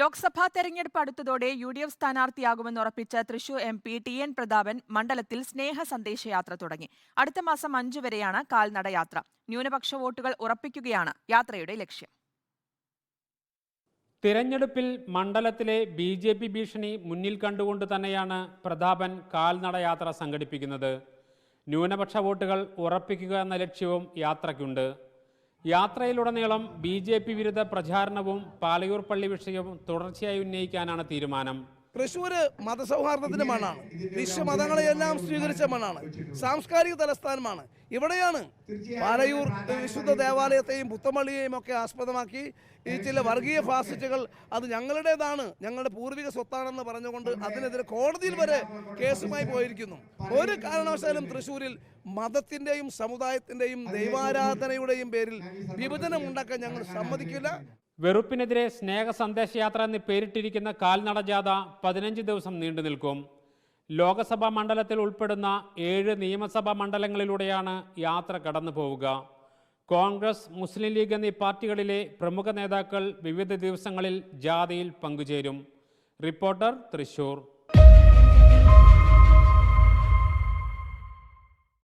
ലോക്സഭാ തെരഞ്ഞെടുപ്പ് അടുത്തതോടെ UDF സ്ഥാനാർത്ഥിയാകുമെന്ന് ഉറപ്പിച്ച Thrissur MP TN Prathapan മണ്ഡലത്തിൽ സ്നേഹ സന്ദേശയാത്ര തുടങ്ങി. അടുത്ത മാസം 5 വരെയാണ് കാൽനടയാത്ര. ന്യൂനപക്ഷ വോട്ടുകൾ ഉറപ്പിക്കുകയാണ് യാത്രയുടെ ലക്ഷ്യം. തിരഞ്ഞെടുപ്പിൽ മണ്ഡലത്തിലെ BJP ഭീഷണി മുന്നിൽ കണ്ടുകൊണ്ട് തന്നെയാണ് പ്രതാപൻ കാൽനടയാത്ര സംഘടിപ്പിക്കുന്നത്. ന്യൂനപക്ഷ വോട്ടുകൾ ഉറപ്പിക്കുക എന്ന ലക്ഷ്യവും യാത്രയ്ക്കുണ്ട്. യാത്രയിലുടനീളം BJP വിരുദ്ധ പ്രചാരണവും പാലയൂർ പള്ളി വിഷയവും തുടർച്ചയായി ഉന്നയിക്കാനാണ് തീരുമാനം. തൃശ്ശൂര് മതസൗഹാർദ്ദത്തിന്റെ മണ്ണാണ്. വിശ്വമതങ്ങളെയെല്ലാം സ്വീകരിച്ച മണ്ണാണ്. സാംസ്കാരിക തലസ്ഥാനമാണ്. ഇവിടെയാണ് പാലയൂർ വിശുദ്ധ ദേവാലയത്തെയും പുത്തമ്പള്ളിയെയും ഒക്കെ ആസ്പദമാക്കി ഈ ചില വർഗീയ ഫാസിസ്റ്റുകൾ അത് ഞങ്ങളുടേതാണ്, ഞങ്ങളുടെ പൂർവിക സ്വത്താണെന്ന് പറഞ്ഞുകൊണ്ട് അതിനെതിരെ കോടതിയിൽ വരെ കേസുമായി പോയിരിക്കുന്നു. ഒരു കാരണവശാലും തൃശ്ശൂരിൽ മതത്തിന്റെയും സമുദായത്തിന്റെയും ദൈവാരാധനയുടെയും പേരിൽ വിഭജനം ഉണ്ടാക്കാൻ ഞങ്ങൾ സമ്മതിക്കില്ല. വെറുപ്പിനെതിരെ സ്നേഹ സന്ദേശയാത്ര എന്ന് പേരിട്ടിരിക്കുന്ന കാൽനട ജാഥ 15 ദിവസം നീണ്ടു നിൽക്കും. ലോകസഭാ മണ്ഡലത്തിൽ ഉൾപ്പെടുന്ന 7 നിയമസഭാ മണ്ഡലങ്ങളിലൂടെയാണ് യാത്ര കടന്നു പോവുക. കോൺഗ്രസ്, മുസ്ലിം ലീഗ് എന്നീ പാർട്ടികളിലെ പ്രമുഖ നേതാക്കൾ വിവിധ ദിവസങ്ങളിൽ ജാഥയിൽ പങ്കുചേരും. റിപ്പോർട്ടർ, തൃശൂർ.